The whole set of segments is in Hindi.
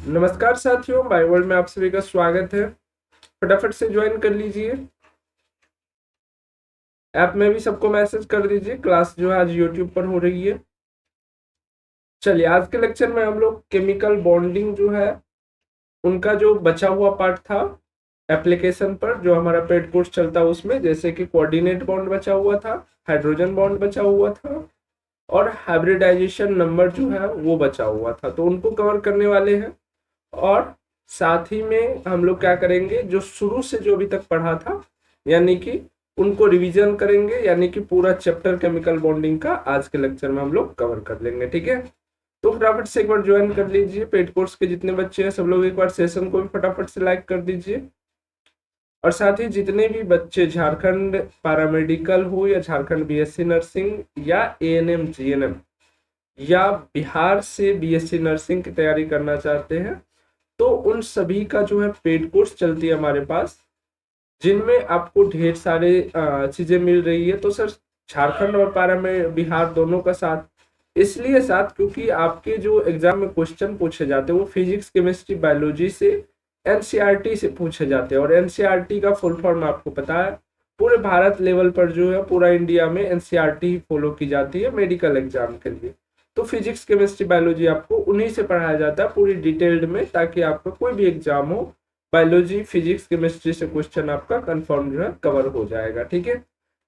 नमस्कार साथियों, माय वर्ल्ड में आप सभी का स्वागत है। फटाफट से ज्वाइन कर लीजिए। ऐप में भी सबको मैसेज कर दीजिए। क्लास जो है आज यूट्यूब पर हो रही है। चलिए, आज के लेक्चर में हम लोग केमिकल बॉन्डिंग जो है उनका जो बचा हुआ पार्ट था एप्लीकेशन पर, जो हमारा पेड कोर्स चलता है उसमें, जैसे कि कोऑर्डिनेट बॉन्ड बचा हुआ था, हाइड्रोजन बॉन्ड बचा हुआ था और हाइब्रिडाइजेशन नंबर जो है वो बचा हुआ था, तो उनको कवर करने वाले हैं। और साथ ही में हम लोग क्या करेंगे, जो शुरू से जो अभी तक पढ़ा था यानी कि उनको रिवीजन करेंगे, यानी कि पूरा चैप्टर केमिकल बॉन्डिंग का आज के लेक्चर में हम लोग कवर कर लेंगे। ठीक है, तो फटाफट से एक बार ज्वाइन कर लीजिए। पेड कोर्स के जितने बच्चे हैं सब लोग एक बार सेशन को भी फटाफट से लाइक कर दीजिए। और साथ ही जितने भी बच्चे झारखंड पैरामेडिकल हो या झारखंड बीएससी नर्सिंग या एएनएम जीएनएम या बिहार से बीएससी नर्सिंग की तैयारी करना चाहते हैं, तो उन सभी का जो है पेड कोर्स चलती है हमारे पास, जिनमें आपको ढेर सारे चीजें मिल रही है। तो सर, झारखंड और पारा में बिहार दोनों का साथ इसलिए साथ क्योंकि आपके जो एग्जाम में क्वेश्चन पूछे जाते हैं वो फिजिक्स केमिस्ट्री बायोलॉजी से एनसीईआरटी से पूछे जाते हैं। और एनसीईआरटी का फुल फॉर्म आपको पता है, पूरे भारत लेवल पर जो है पूरा इंडिया में एनसीईआरटी फॉलो की जाती है मेडिकल एग्जाम के लिए। तो फिजिक्स केमिस्ट्री बायोलॉजी आपको उन्हीं से पढ़ाया जाता है पूरी डिटेल्ड में, ताकि आपका कोई भी एग्जाम हो, बायोलॉजी फिजिक्स केमिस्ट्री से क्वेश्चन आपका कंफर्म जो है कवर हो जाएगा। ठीक है,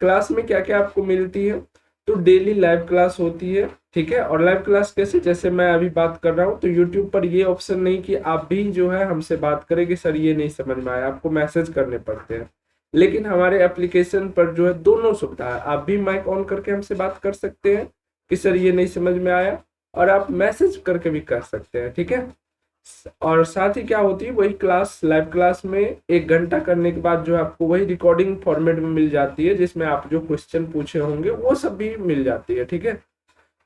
क्लास में क्या क्या आपको मिलती है, तो डेली लाइव क्लास होती है। ठीक है, और लाइव क्लास कैसे, जैसे मैं अभी बात कर रहा हूँ तो यूट्यूब पर ये ऑप्शन नहीं कि आप भी जो है हमसे बात करें कि सर ये नहीं समझ में आया, आपको मैसेज करने पड़ते हैं। लेकिन हमारे एप्लीकेशन पर जो है दोनों सुविधा है, आप भी माइक ऑन करके हमसे बात कर सकते हैं कि सर ये नहीं समझ में आया, और आप मैसेज करके भी कर सकते हैं। ठीक है, और साथ ही क्या होती है, वही क्लास लाइव क्लास में 1 घंटा करने के बाद जो है आपको वही रिकॉर्डिंग फॉर्मेट में मिल जाती है, जिसमें आप जो क्वेश्चन पूछे होंगे वो सब भी मिल जाती है। ठीक है,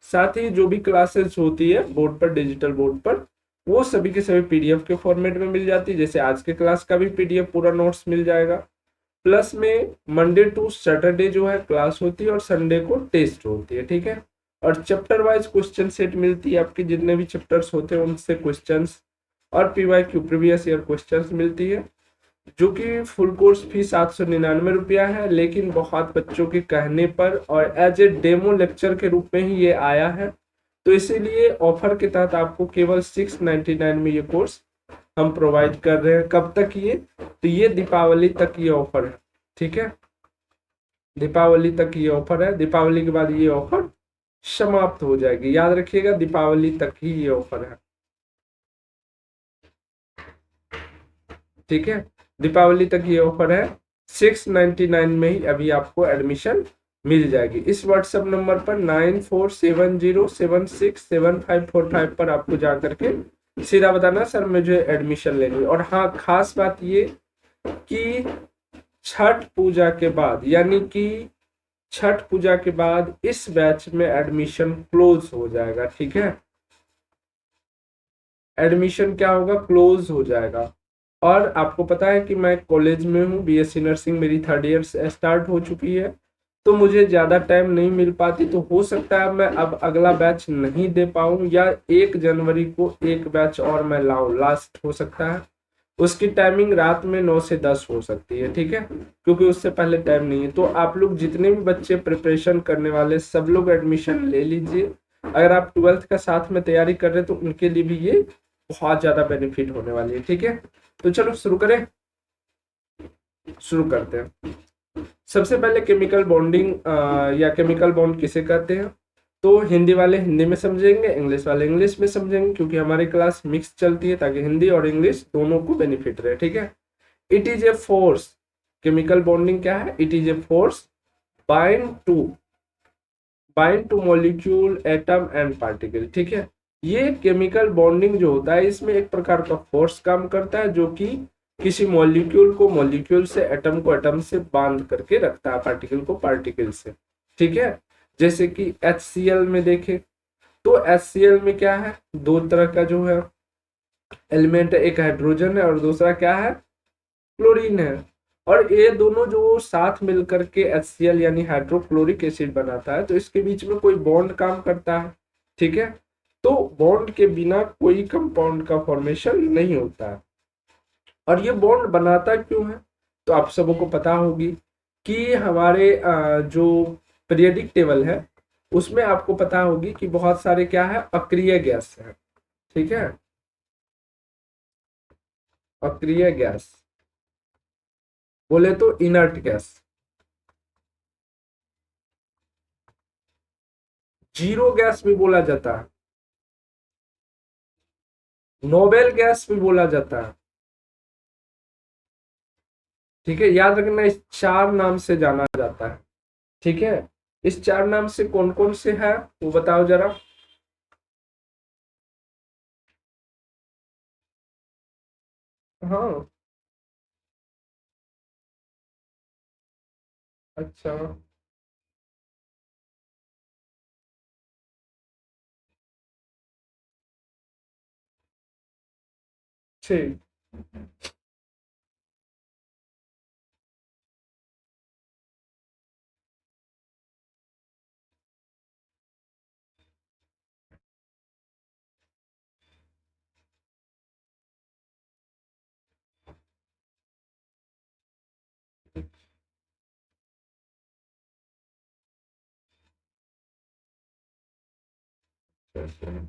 साथ ही जो भी क्लासेस होती है बोर्ड पर, डिजिटल बोर्ड पर, वो सभी के सभी पीडीएफ के फॉर्मेट में मिल जाती है। जैसे आज के क्लास का भी पीडीएफ पूरा नोट्स मिल जाएगा। प्लस में मंडे टू सैटरडे जो है क्लास होती है और संडे को टेस्ट होती है। ठीक है, और चैप्टर वाइज क्वेश्चन सेट मिलती है, आपके जितने भी चैप्टर्स होते हैं उनसे क्वेश्चंस और पीवाईक्यू प्रीवियस ईयर क्वेश्चंस मिलती है। जो कि फुल कोर्स फी 799 रुपया है, लेकिन बहुत बच्चों के कहने पर और एज ए डेमो लेक्चर के रूप में ही ये आया है, तो इसीलिए ऑफर के तहत आपको केवल 699 में ये कोर्स हम प्रोवाइड कर रहे हैं। कब तक ये, तो ये दीपावली तक ये ऑफर है। ठीक है, दीपावली तक ये ऑफर है, दीपावली के बाद ये ऑफर समाप्त हो जाएगी। याद रखिएगा, दीपावली तक ही ये ऑफर है। ठीक है, दीपावली तक ये ऑफर है। 699 में ही अभी आपको एडमिशन मिल जाएगी। इस व्हाट्सएप नंबर पर 9470767545 पर आपको जा करके सीधा बताना सर मुझे एडमिशन लेनी है। और हाँ, खास बात ये कि छठ पूजा के बाद, यानी कि छठ पूजा के बाद इस बैच में एडमिशन क्लोज हो जाएगा। ठीक है, एडमिशन क्या होगा, क्लोज हो जाएगा। और आपको पता है कि मैं कॉलेज में हूँ, बीएससी नर्सिंग मेरी 3rd ईयर स्टार्ट हो चुकी है, तो मुझे ज़्यादा टाइम नहीं मिल पाती। तो हो सकता है मैं अब अगला बैच नहीं दे पाऊँ, या 1 जनवरी को एक बैच और मैं लाऊं, लास्ट हो सकता है। उसकी टाइमिंग रात में 9 से 10 हो सकती है। ठीक है, क्योंकि उससे पहले टाइम नहीं है। तो आप लोग जितने भी बच्चे प्रिपरेशन करने वाले सब लोग एडमिशन ले लीजिए। अगर आप 12th का साथ में तैयारी कर रहे हैं तो उनके लिए भी ये बहुत ज्यादा बेनिफिट होने वाली है। ठीक है, तो चलो शुरू करें, शुरू करते हैं। सबसे पहले केमिकल बॉन्डिंग या केमिकल बॉन्ड किसे कहते हैं, तो हिंदी वाले हिंदी में समझेंगे, इंग्लिश वाले इंग्लिश में समझेंगे, क्योंकि हमारी क्लास मिक्स चलती है ताकि हिंदी और इंग्लिश दोनों को बेनिफिट रहे। ठीक है, it is a force, chemical bonding क्या है, it is a force bind two molecule atom and particle. ठीक है, ये केमिकल बॉन्डिंग जो होता है इसमें एक प्रकार का फोर्स काम करता है, जो कि किसी मॉलिक्यूल को मॉलिक्यूल से, एटम को एटम से बांध करके रखता है, पार्टिकल को पार्टिकल से। ठीक है, जैसे कि HCl में देखें तो HCl में क्या है, दो तरह का जो है एलिमेंट है, एक हाइड्रोजन है और दूसरा क्या है, क्लोरीन है। और ये दोनों जो साथ मिलकर के HCl यानी हाइड्रोक्लोरिक एसिड बनाता है, तो इसके बीच में कोई बॉन्ड काम करता है। ठीक है, तो बॉन्ड के बिना कोई कंपाउंड का फॉर्मेशन नहीं होता है। और ये बॉन्ड बनाता क्यों है, तो आप सबको पता होगी कि हमारे जो पीरियडिक टेबल है उसमें आपको पता होगी कि बहुत सारे क्या है, अक्रिय गैस है। ठीक है, अक्रिय गैस बोले तो इनर्ट गैस, जीरो गैस भी बोला जाता है, नोबेल गैस भी बोला जाता है। ठीक है, याद रखना इस चार नाम से जाना जाता है। ठीक है, इस चार नाम से कौन कौन से है वो बताओ जरा। हाँ, अच्छा, ठीक।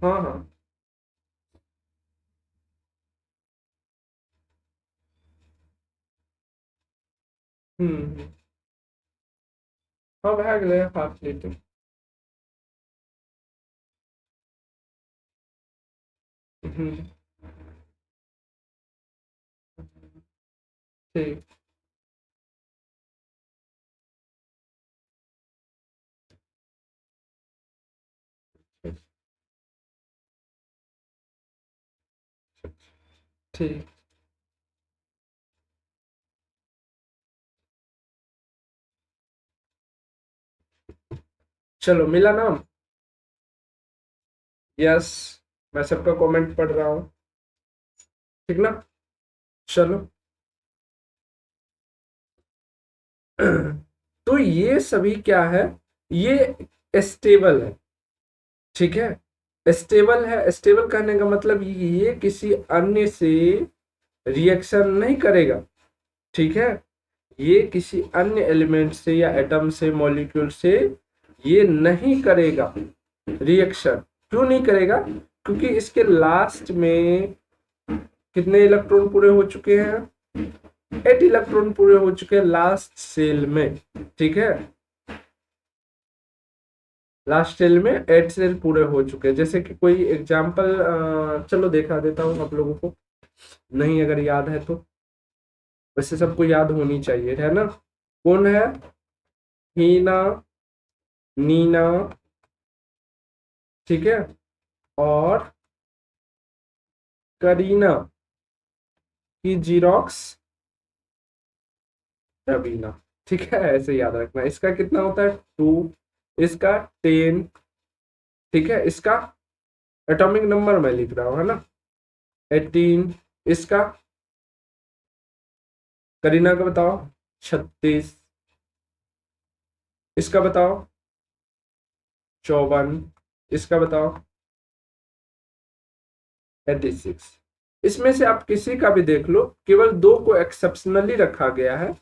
हाँ हाँ। हम्म। हाँ भए गेलै, हाफ लीटर। हम्म, ठीक। ठीक, चलो मिला नाम। यस, मैं सबका कमेंट पढ़ रहा हूँ। ठीक ना, चलो। तो ये सभी क्या है, ये स्टेबल है। ठीक है, स्टेबल है। स्टेबल कहने का मतलब ये किसी अन्य से रिएक्शन नहीं करेगा। ठीक है, ये किसी अन्य एलिमेंट से या एटम से, मॉलिक्यूल से ये नहीं करेगा रिएक्शन। क्यों नहीं करेगा, क्योंकि इसके लास्ट में कितने इलेक्ट्रॉन पूरे हो चुके हैं, 8 इलेक्ट्रॉन पूरे हो चुके हैं लास्ट सेल में। ठीक है, लास्ट सेल में 8 सेल पूरे हो चुके हैं। जैसे कि कोई एग्जांपल चलो देखा देता हूँ आप लोगों को, नहीं अगर याद है तो। वैसे सबको याद होनी चाहिए, है ना। कौन है, हीना, नीना, ठीक है, और करीना की जीरोक्स रवीना। ठीक है, ऐसे याद रखना। इसका कितना होता है, 2, इसका 10। ठीक है, इसका एटॉमिक नंबर मैं लिख रहा हूँ, है ना, 18। इसका करीना का बताओ, 36। इसका बताओ, 54। इसका बताओ, 86। इसमें से आप किसी का भी देख लो, केवल दो को एक्सेप्शनली रखा गया है।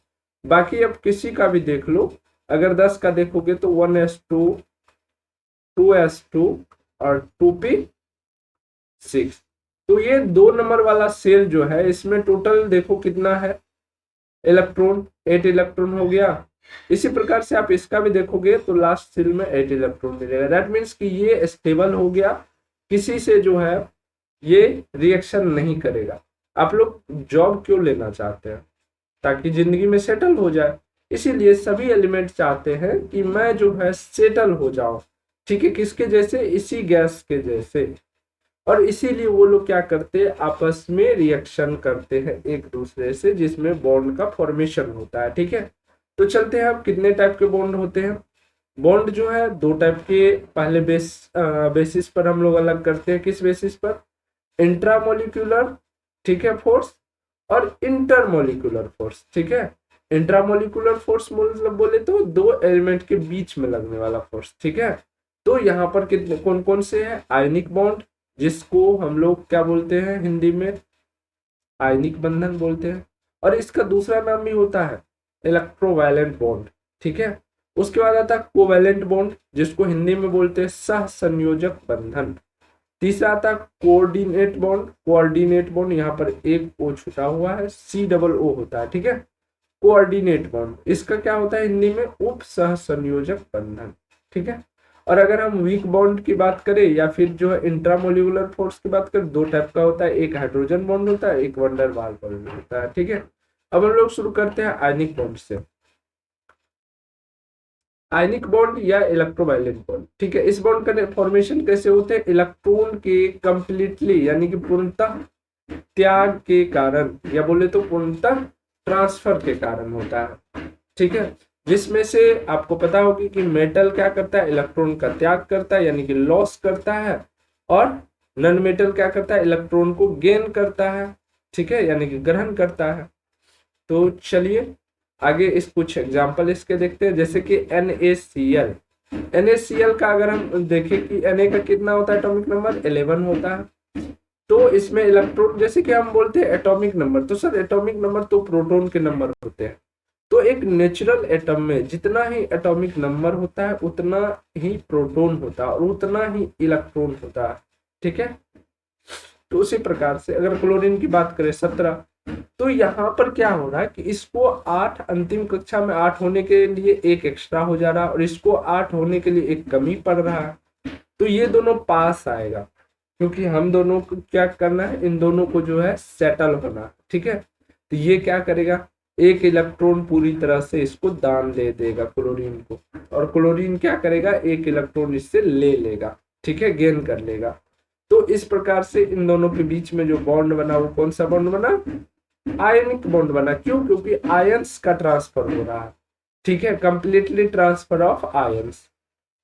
बाकी आप किसी का भी देख लो, अगर 10 का देखोगे तो 1s2, 2s2 और 2p6। तो ये 2 नंबर वाला सेल जो है, इसमें टोटल देखो कितना है इलेक्ट्रॉन, 8 इलेक्ट्रॉन हो गया। इसी प्रकार से आप इसका भी देखोगे तो लास्ट सेल में 8 इलेक्ट्रॉन मिलेगा। दैट मीन्स कि ये स्टेबल हो गया, किसी से जो है ये रिएक्शन नहीं करेगा। आप लोग जॉब क्यों लेना चाहते हैं, ताकि जिंदगी में सेटल हो जाए। इसीलिए सभी एलिमेंट चाहते हैं कि मैं जो है सेटल हो जाऊं। ठीक है, किसके जैसे, इसी गैस के जैसे। और इसीलिए वो लोग क्या करते हैं, आपस में रिएक्शन करते हैं एक दूसरे से, जिसमें बॉन्ड का फॉर्मेशन होता है। ठीक है, तो चलते हैं अब कितने टाइप के बॉन्ड होते हैं। बॉन्ड जो है 2 टाइप के, पहले बेसिस पर हम लोग अलग करते हैं। किस बेसिस पर, इंट्रामोलिक्यूलर, ठीक है, फोर्स, और इंटरमोलिकुलर फोर्स। ठीक है, इंट्रामोलिकुलर फोर्स मतलब बोले तो दो एलिमेंट के बीच में लगने वाला फोर्स। ठीक है, तो यहाँ पर कितने कौन कौन से हैं? आयनिक बॉन्ड, जिसको हम लोग क्या बोलते हैं हिंदी में? आयनिक बंधन बोलते हैं। और इसका दूसरा नाम भी होता है इलेक्ट्रोवैलेंट बॉन्ड, ठीक है। उसके बाद आता है कोवैलेंट बॉन्ड, जिसको हिंदी में बोलते हैं सहसंयोजक बंधन। तीसरा आता है कोऑर्डिनेट बॉन्ड। कोऑर्डिनेट बॉन्ड यहाँ पर एक ओ छुटा हुआ है, COO होता है, ठीक है। कोऑर्डिनेट बॉन्ड, इसका क्या होता है हिंदी में? उप सहसंयोजक बंधन, ठीक है। और अगर हम वीक बॉन्ड की बात करें या फिर जो है इंट्रामोलिकुलर फोर्स की बात करें, दो टाइप का होता है, एक हाइड्रोजन बॉन्ड होता है, एक वंडर वाल बॉन्ड होता है, ठीक है। अब हम लोग शुरू करते हैं आयनिक बॉन्ड से। आयनिक बॉन्ड या इलेक्ट्रोवायलेंट बॉन्ड, ठीक है। इस बॉन्ड का फॉर्मेशन कैसे होते हैं? इलेक्ट्रॉन के कंप्लीटली यानी कि पूर्णतः त्याग के कारण, या बोले तो पूर्णतः ट्रांसफर के कारण होता है, ठीक है। जिसमें से आपको पता होगी कि मेटल क्या करता है? इलेक्ट्रॉन का त्याग करता है, यानी कि लॉस करता है। और नॉन मेटल क्या करता है? इलेक्ट्रॉन को गेन करता है, ठीक है, यानी कि ग्रहण करता है। तो चलिए आगे इस कुछ एग्जांपल इसके देखते हैं, जैसे कि NaCl। NaCl का अगर हम देखें कि Na का कितना होता है एटॉमिक नंबर? 11 होता है। तो इसमें इलेक्ट्रॉन, जैसे कि हम बोलते हैं एटॉमिक नंबर, तो सर एटॉमिक नंबर तो प्रोटॉन के नंबर होते हैं। तो एक नेचुरल एटम में जितना ही एटॉमिक नंबर होता है उतना ही प्रोटॉन होता है और उतना ही इलेक्ट्रॉन होता है, ठीक है। तो उसी प्रकार से अगर क्लोरीन की बात करें 17, तो यहाँ पर क्या हो रहा है कि इसको 8 अंतिम कक्षा में 8 होने के लिए एक एक्स्ट्रा हो जा रहा है और इसको 8 होने के लिए एक कमी पड़ रहा है। तो ये दोनों पास आएगा, क्योंकि हम दोनों को क्या करना है? इन दोनों को जो है सेटल होना, ठीक है। तो ये क्या करेगा? एक इलेक्ट्रॉन पूरी तरह से इसको दान दे देगा क्लोरीन को, और क्लोरीन क्या करेगा? एक इलेक्ट्रॉन इससे ले लेगा, ठीक है, गेन कर लेगा। तो इस प्रकार से इन दोनों के बीच में जो बॉन्ड बना वो कौन सा बॉन्ड बना? आयनिक बॉन्ड बना। क्यों? क्योंकि आयंस का ट्रांसफर हो रहा है, ठीक है, कंप्लीटली ट्रांसफर ऑफ आयंस,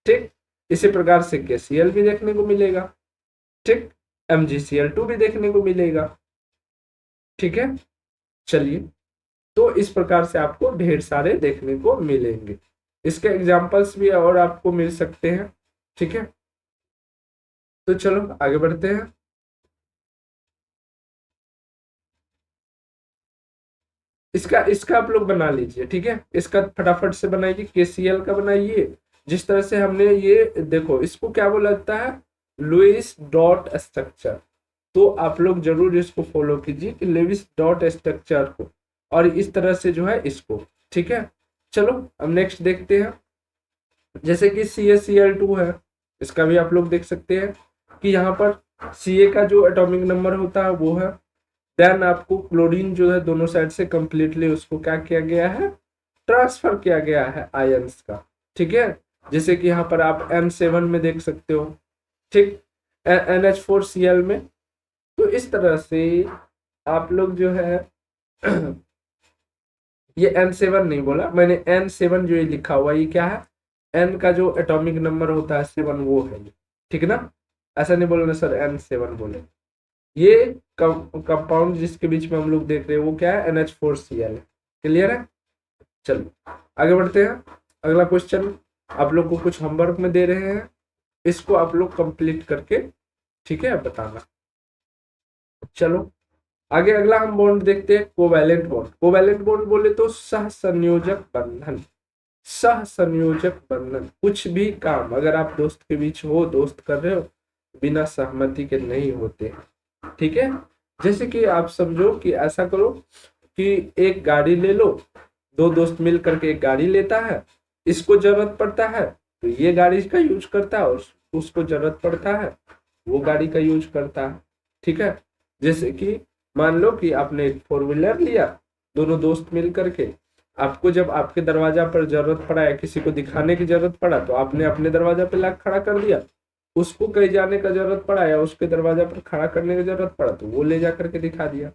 ठीक। इसी प्रकार से KCl भी देखने को मिलेगा, ठीक। MgCl2 भी देखने को मिलेगा, ठीक है। चलिए, तो इस प्रकार से आपको ढेर सारे देखने को मिलेंगे। इसके एग्जाम्पल्स भी और आपको मिल सकते हैं, ठीक है। तो चलो आगे बढ़ते हैं। इसका इसका आप लोग बना लीजिए, ठीक है। इसका फटाफट से बनाइए, KCl का बनाइए। जिस तरह से हमने ये देखो, इसको क्या बोला जाता है? Lewis dot structure. तो आप लोग जरूर इसको फॉलो कीजिए कि लुईस डॉट स्ट्रक्चर को, और इस तरह से जो है इसको, ठीक है। चलो अब नेक्स्ट देखते हैं, जैसे कि CaCl2 है। इसका भी आप लोग देख सकते हैं कि यहाँ पर Ca का जो एटॉमिक नंबर होता है वो है। देन आपको क्लोरीन जो है दोनों साइड से कंप्लीटली उसको क्या किया गया है? ट्रांसफर किया गया है आयंस का, ठीक है। जैसे कि यहाँ पर आप N7 में देख सकते हो, ठीक, NH4Cl में। तो इस तरह से आप लोग जो है ये N7 नहीं बोला मैंने, N7 जो ये लिखा हुआ ये क्या है? N का जो एटॉमिक नंबर होता है 7 वो है ये, ठीक ना। ऐसा नहीं बोलना सर N7 बोले। ये कंपाउंड जिसके बीच में हम लोग देख रहे हैं वो क्या है? NH4Cl है। क्लियर है? चलो आगे बढ़ते हैं। अगला क्वेश्चन आप लोग को कुछ होमवर्क में दे रहे हैं, इसको आप लोग कंप्लीट करके, ठीक है, बताना। चलो आगे अगला हम बॉन्ड देखते हैं, कोवैलेंट बॉन्ड। कोवैलेंट बॉन्ड बोले तो सहसंयोजक बंधन। सहसंयोजक बंधन, कुछ भी काम अगर आप दोस्त के बीच हो, दोस्त कर रहे हो, बिना सहमति के नहीं होते, ठीक है। जैसे कि आप समझो कि ऐसा करो कि एक गाड़ी ले लो, दो दोस्त मिल करके एक गाड़ी लेता है, इसको जरूरत पड़ता है तो ये गाड़ी का यूज करता है, और उसको जरूरत पड़ता है वो गाड़ी का यूज करता है, ठीक है। जैसे कि मान लो कि आपने एक 4 व्हीलर लिया, दोनों दोस्त मिल करके, आपको जब आपके दरवाजा पर जरूरत पड़ा या किसी को दिखाने की जरूरत पड़ा तो आपने अपने दरवाजा पे ला खड़ा कर दिया, उसको कहीं जाने का जरूरत पड़ा या उसके दरवाजा पर खड़ा करने की जरूरत पड़ा तो वो ले जा करके दिखा दिया,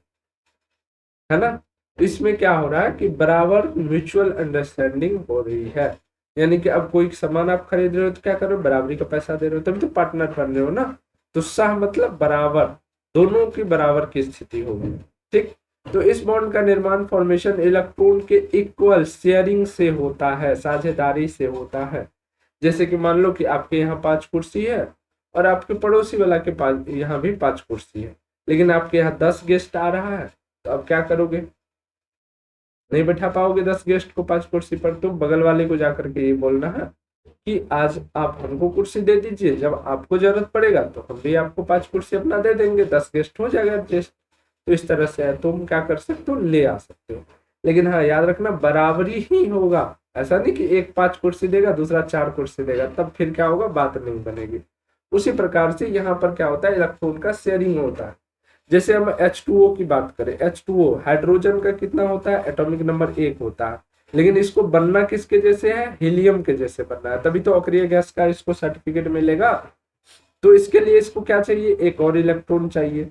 है ना। तो इसमें क्या हो रहा है कि बराबर म्यूचुअल अंडरस्टैंडिंग हो रही है, यानी कि अब कोई सामान आप खरीद रहे हो तो क्या कर रहे हो? बराबरी का पैसा दे रहे हो, तभी तो पार्टनर बन रहे हो ना। तो सह मतलब बराबर, दोनों की बराबर की स्थिति होगी, ठीक। तो इस बॉन्ड का निर्माण फॉर्मेशन इलेक्ट्रॉन के इक्वल शेयरिंग से होता है, साझेदारी से होता है। जैसे कि मान लो कि आपके यहाँ 5 कुर्सी है और आपके पड़ोसी वाला के पास यहाँ भी 5 कुर्सी है, लेकिन आपके यहाँ 10 गेस्ट आ रहा है, तो अब क्या करोगे? नहीं बैठा पाओगे 10 गेस्ट को 5 कुर्सी पर, तो बगल वाले को जाकर के ये बोलना है कि आज आप हमको कुर्सी दे दीजिए, जब आपको जरूरत पड़ेगा तो हम भी आपको 5 कुर्सी अपना दे देंगे, 10 गेस्ट हो जाएगा एडजस्ट। तो इस तरह से तुम क्या कर सकते हो, ले आ सकते हो। लेकिन हाँ याद रखना बराबरी ही होगा, ऐसा नहीं कि एक 5 कुर्सी देगा दूसरा 4 कुर्सी देगा, तब फिर क्या होगा, बात नहीं बनेगी। उसी प्रकार से यहाँ पर क्या होता है, इलेक्ट्रॉन का शेयरिंग होता है। जैसे हम H2O की बात करें, H2O हाइड्रोजन का कितना होता है, एटॉमिक नंबर 1 होता है, लेकिन इसको बनना किसके जैसे है, हीलियम के जैसे बनना है, तभी तो अक्रिय गैस का इसको सर्टिफिकेट मिलेगा। तो इसके लिए इसको क्या चाहिए, एक और इलेक्ट्रॉन चाहिए।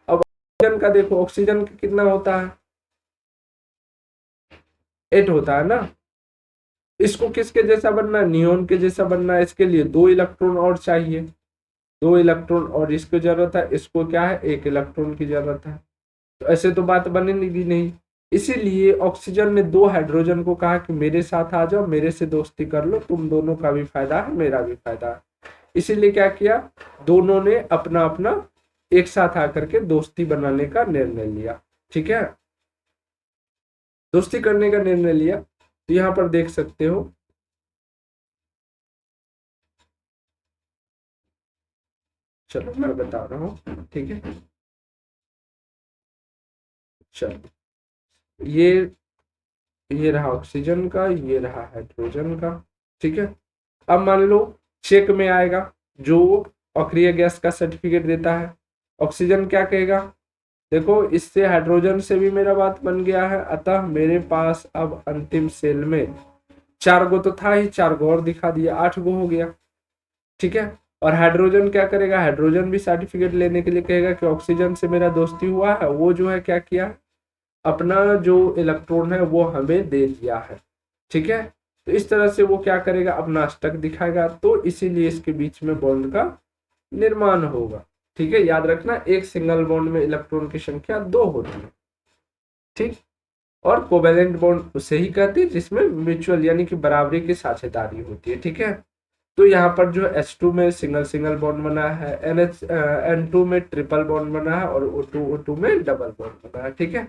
अब ऑक्सीजन का देखो, ऑक्सीजन का कितना होता है, 8 होता है ना। इसको किसके जैसा बनना है, नियोन के जैसा बनना है, इसके लिए 2 इलेक्ट्रॉन और चाहिए, 2 इलेक्ट्रॉन और इसको जरूरत है, इसको क्या है, 1 इलेक्ट्रॉन की जरूरत है। तो ऐसे तो बात बनेगी नहीं। इसीलिए ऑक्सीजन ने 2 हाइड्रोजन को कहा कि मेरे साथ आ जाओ, मेरे से दोस्ती कर लो, तुम दोनों का भी फायदा है मेरा भी फायदा है। इसीलिए क्या किया, दोनों ने अपना अपना एक साथ आकर के दोस्ती बनाने का निर्णय लिया। ठीक है, दोस्ती करने का निर्णय लिया। तो यहाँ पर देख सकते हो, चलो मैं बता रहा हूँ, ठीक है। चलो ये रहा ऑक्सीजन का, ये रहा हाइड्रोजन का। ठीक है, अब मान लो चेक में आएगा, जो अक्रिय गैस का सर्टिफिकेट देता है, ऑक्सीजन क्या कहेगा, देखो इससे हाइड्रोजन से भी मेरा बात बन गया है, अतः मेरे पास अब अंतिम सेल में 4 गो तो था ही, 4 गो और दिखा दिया, 8 गो हो गया। ठीक है, और हाइड्रोजन क्या करेगा, हाइड्रोजन भी सर्टिफिकेट लेने के लिए कहेगा कि ऑक्सीजन से मेरा दोस्ती हुआ है, वो जो है क्या किया, अपना जो इलेक्ट्रॉन है वो हमें दे दिया है। ठीक है, तो इस तरह से वो क्या करेगा, अपना अष्टक दिखाएगा, तो इसीलिए इसके बीच में बॉन्ड का निर्माण होगा। ठीक है, याद रखना एक सिंगल बॉन्ड में इलेक्ट्रॉन की संख्या 2 होती है। ठीक, और कोवेलेंट बॉन्ड उसे ही कहते हैं जिसमें म्यूचुअल यानी कि बराबरी की साझेदारी होती है। ठीक है, तो यहाँ पर जो H2 में सिंगल सिंगल बॉन्ड बना है, N2 में ट्रिपल बॉन्ड बना है, और O2 में डबल बॉन्ड बना है। ठीक है,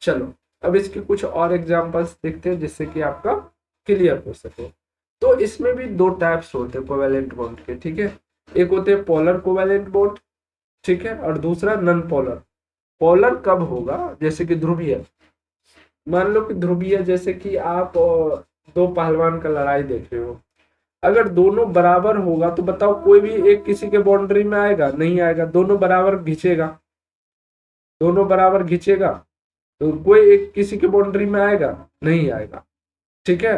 चलो अब इसके कुछ और एग्जांपल्स देखते हैं जिससे कि आपका क्लियर हो सके। तो इसमें भी 2 टाइप्स होते हैं कोवेलेंट बॉन्ड के। ठीक है, एक होते हैं पोलर कोवेलेंट बॉन्ड, ठीक है, और दूसरा नॉन पोलर। पोलर कब होगा, जैसे कि ध्रुवीय, मान लो कि ध्रुवीय जैसे कि आप दो पहलवान का लड़ाई देख रहे हो, अगर दोनों बराबर होगा तो बताओ कोई भी एक किसी के बाउंड्री में आएगा, नहीं आएगा, दोनों बराबर घिंचेगा, दोनों बराबर घिंचेगा, तो कोई एक किसी के बाउंड्री में आएगा, नहीं आएगा। ठीक है,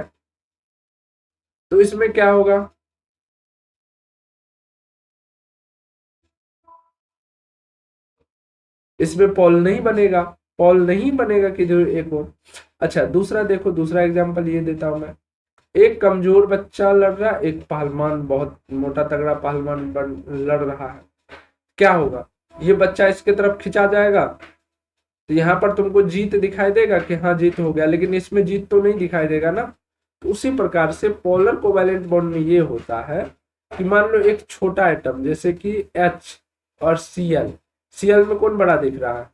तो इसमें क्या होगा, इसमें पॉल नहीं बनेगा, पॉल नहीं बनेगा कि जो एक हो। अच्छा दूसरा देखो, दूसरा एग्जांपल ये देता हूं मैं, एक कमजोर बच्चा लड़ रहा, एक पहलवान बहुत मोटा तगड़ा पहलवान लड़ रहा है, क्या होगा, ये बच्चा इसके तरफ खिंचा जाएगा, तो यहाँ पर तुमको जीत दिखाई देगा कि हाँ जीत हो गया, लेकिन इसमें जीत तो नहीं दिखाई देगा ना। तो उसी प्रकार से पोलर कोवैलेंट बॉन्ड में ये होता है कि मान लो एक छोटा एटम जैसे कि H और Cl, Cl में कौन बड़ा दिख रहा है,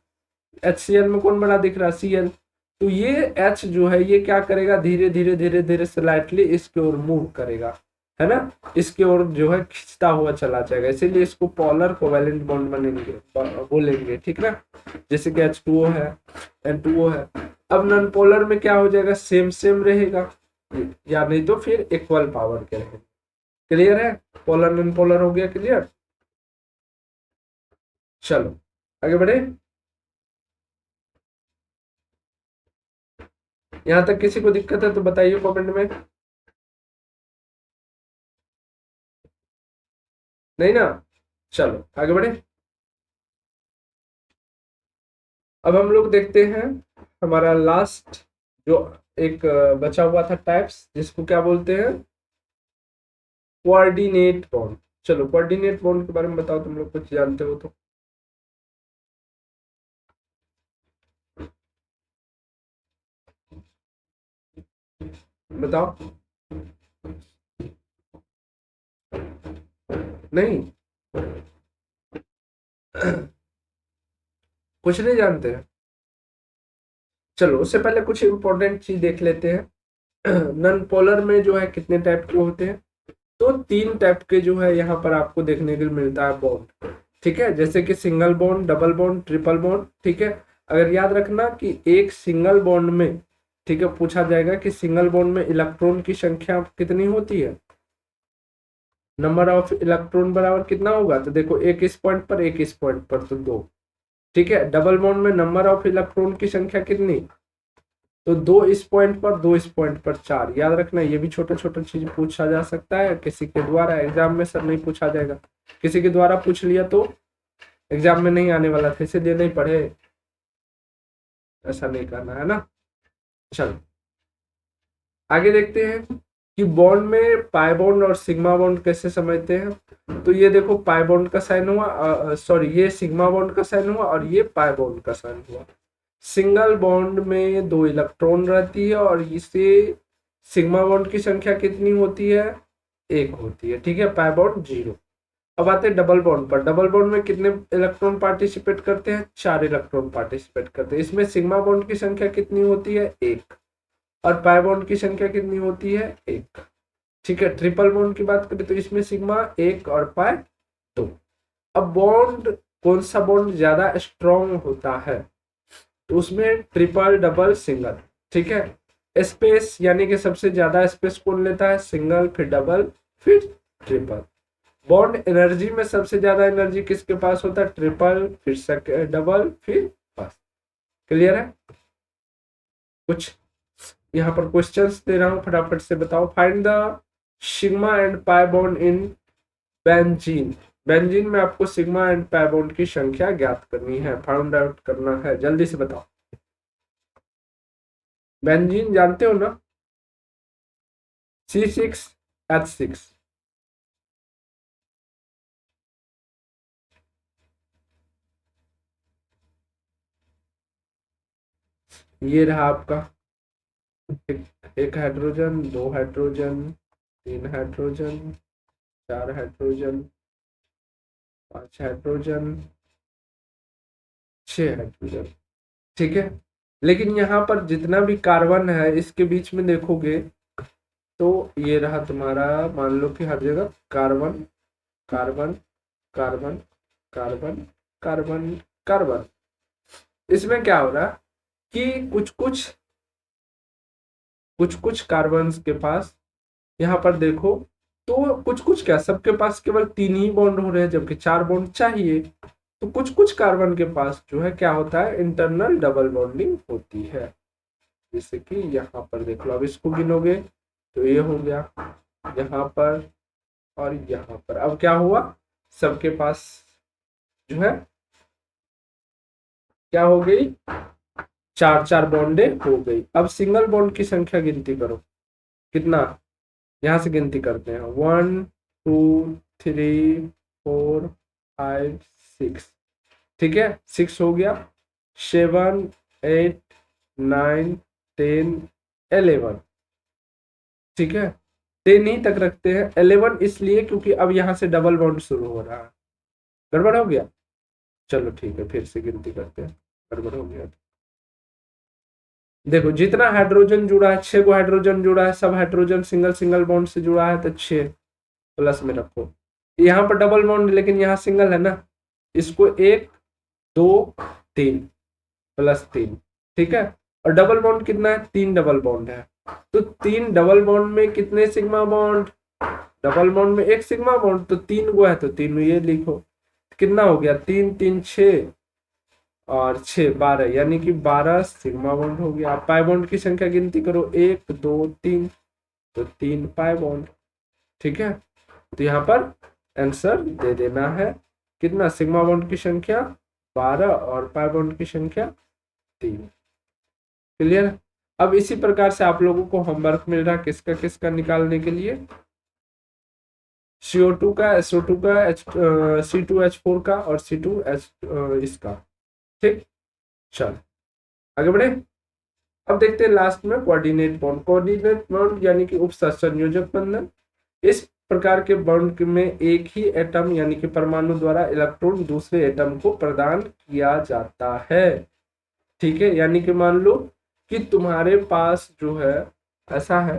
HCl में कौन बड़ा दिख रहा है, Cl। तो ये H जो है ये क्या करेगा, धीरे धीरे धीरे धीरे स्लाइटली इसके ओर मूव करेगा, है ना, इसके ओर जो है खिंचता हुआ चला जाएगा, इसीलिए इसको पोलर कोवैलेंट बॉन्ड बनेंगे बोलेंगे। ठीक ना, जैसे कि H2O है, N2O है। अब नॉन पोलर में क्या हो जाएगा, सेम सेम रहेगा, या नहीं तो फिर इक्वल पावर के रहेगा। क्लियर है, पोलर नॉन पोलर हो गया क्लियर। चलो आगे बढ़े, यहाँ तक किसी को दिक्कत है तो बताइए कमेंट में, नहीं ना। चलो आगे बढ़े, अब हम लोग देखते हैं हमारा लास्ट जो एक बचा हुआ था टाइप्स, जिसको क्या बोलते हैं, कोऑर्डिनेट बॉन्ड। चलो कोऑर्डिनेट बॉन्ड के बारे में बताओ, तुम लोग कुछ जानते हो तो बताओ। नहीं कुछ नहीं जानते हैं। चलो उससे पहले कुछ इंपॉर्टेंट चीज देख लेते हैं। नॉन पोलर में जो है कितने टाइप के होते हैं? तो 3 टाइप के जो है यहाँ पर आपको देखने को मिलता है बॉन्ड। ठीक है, जैसे कि single bond, double bond, triple bond. ठीक है, अगर याद रखना कि एक सिंगल बॉन्ड में, ठीक है, पूछा जाएगा कि सिंगल बॉन्ड में इलेक्ट्रॉन की संख्या कितनी होती है, नंबर ऑफ इलेक्ट्रॉन बराबर कितना होगा? तो देखो एक इस पॉइंट पर, एक इस पॉइंट पर, तो 2। ठीक है, डबल बॉन्ड में नंबर ऑफ इलेक्ट्रॉन की संख्या कितनी? तो 2 इस पॉइंट पर, 2 इस पॉइंट पर, 4। याद रखना ये भी छोटा छोटा चीज पूछा जा सकता है किसी के द्वारा, एग्जाम में सब नहीं पूछा जाएगा। किसी के द्वारा पूछ लिया तो एग्जाम में नहीं आने वाला था, इसीलिए नहीं पढ़े, ऐसा नहीं करना है ना। चलो आगे देखते हैं कि बॉन्ड में पाई बॉन्ड और सिग्मा बॉन्ड कैसे समझते हैं। तो ये देखो पाई बॉन्ड का साइन हुआ, सॉरी ये सिग्मा बॉन्ड का साइन हुआ और ये पाई बॉन्ड का साइन हुआ। सिंगल बॉन्ड में 2 इलेक्ट्रॉन रहती है और इसे सिग्मा बॉन्ड की संख्या कितनी होती है? 1 होती है। ठीक है, पाई बॉन्ड 0। अब आते हैं डबल बॉन्ड पर। डबल बॉन्ड में कितने इलेक्ट्रॉन पार्टिसिपेट करते हैं? 4 इलेक्ट्रॉन पार्टिसिपेट करते हैं। इसमें सिग्मा बॉन्ड की संख्या कितनी होती है? 1। और पाई बॉन्ड की संख्या कितनी होती है? 1। ठीक है, ट्रिपल बॉन्ड की बात करें तो इसमें सिग्मा 1 और पाई 2। अब बॉन्ड, कौन सा बॉन्ड ज्यादा स्ट्रॉन्ग होता है? तो उसमें ट्रिपल, डबल, सिंगल। ठीक है, स्पेस यानी कि सबसे ज्यादा स्पेस कौन लेता है? सिंगल, फिर डबल, फिर ट्रिपल। बॉन्ड एनर्जी में सबसे ज्यादा एनर्जी किसके पास होता है? ट्रिपल, फिर डबल, फिर फर्स्ट। क्लियर है? कुछ यहाँ पर क्वेश्चंस दे रहा हूं, फटाफट से बताओ। Find the sigma and pi bond in benzene. Benzene में आपको सिग्मा एंड पाई बॉन्ड की संख्या ज्ञात करनी है, फाइंड आउट करना है, जल्दी से बताओ। बेंजीन जानते हो ना? C6H6। ये रहा आपका एक hydrogen, 2 hydrogen, 3 hydrogen, 4 hydrogen, 5 hydrogen, 6 hydrogen. ठीक है, लेकिन यहाँ पर जितना भी कार्बन है इसके बीच में देखोगे तो ये रहा तुम्हारा, मान लो कि हर जगह carbon, carbon, carbon, carbon, carbon, carbon. इसमें क्या हो रहा है कि कुछ कुछ कार्बन के पास, यहाँ पर देखो, तो कुछ कुछ क्या, सबके पास केवल 3 ही बॉन्ड हो रहे हैं जबकि 4 बॉन्ड चाहिए। तो कुछ कुछ कार्बन के पास जो है क्या होता है? इंटरनल डबल बॉन्डिंग होती है। जैसे कि यहाँ पर देख लो, अब इसको गिनोगे तो ये हो गया यहाँ पर और यहाँ पर। अब क्या हुआ? सबके पास जो है क्या हो गई? 4 4 बॉन्डे हो गई। अब सिंगल बॉन्ड की संख्या गिनती करो, कितना? यहां से गिनती करते हैं, 1 2 3 4 5 6। ठीक है, 6 हो गया। 7 8 9 10 11। ठीक है, 10 ही तक रखते हैं। 11 इसलिए क्योंकि अब यहां से डबल बॉन्ड शुरू हो रहा है। गड़बड़ हो गया? चलो ठीक है, फिर से गिनती करते हैं। गड़बड़ हो गया, देखो जितना हाइड्रोजन जुड़ा है, 6 गो हाइड्रोजन जुड़ा है, सब हाइड्रोजन सिंगल सिंगल बॉन्ड से जुड़ा है, तो 6 प्लस में रखो। यहाँ पर डबल बॉन्ड लेकिन यहाँ सिंगल है ना, इसको 1 2 3 प्लस 3। ठीक है, और डबल बॉन्ड कितना है? 3 डबल बॉन्ड है। तो 3 डबल बॉन्ड में कितने सिग्मा बॉन्ड? डबल बॉन्ड में 1 सिग्मा बॉन्ड, तो 3 गो है तो 3 ये लिखो। कितना हो गया? 3 3 6 और 6 12, यानी कि 12 सिग्मा बॉन्ड हो गया। पाई बॉन्ड की संख्या गिनती करो, 1 2 3, तो 3 पाई बॉन्ड। ठीक है, तो यहाँ पर आंसर दे देना है कितना? सिग्मा बॉन्ड की संख्या 12 और पाई बॉन्ड की संख्या 3। क्लियर? अब इसी प्रकार से आप लोगों को होमवर्क मिल रहा है किसका किसका निकालने के लिए, CO2 का, SO2 का, C2H4 का और C2H इसका। ठीक, चल आगे बढ़े। अब देखते हैं लास्ट में कोऑर्डिनेट बॉन्ड। कोऑर्डिनेट बॉन्ड यानी कि उपसंयोजक बंधन। इस प्रकार के बॉन्ड में एक ही एटम यानी कि परमाणु द्वारा इलेक्ट्रॉन दूसरे एटम को प्रदान किया जाता है। ठीक है, यानी कि मान लो कि तुम्हारे पास जो है ऐसा है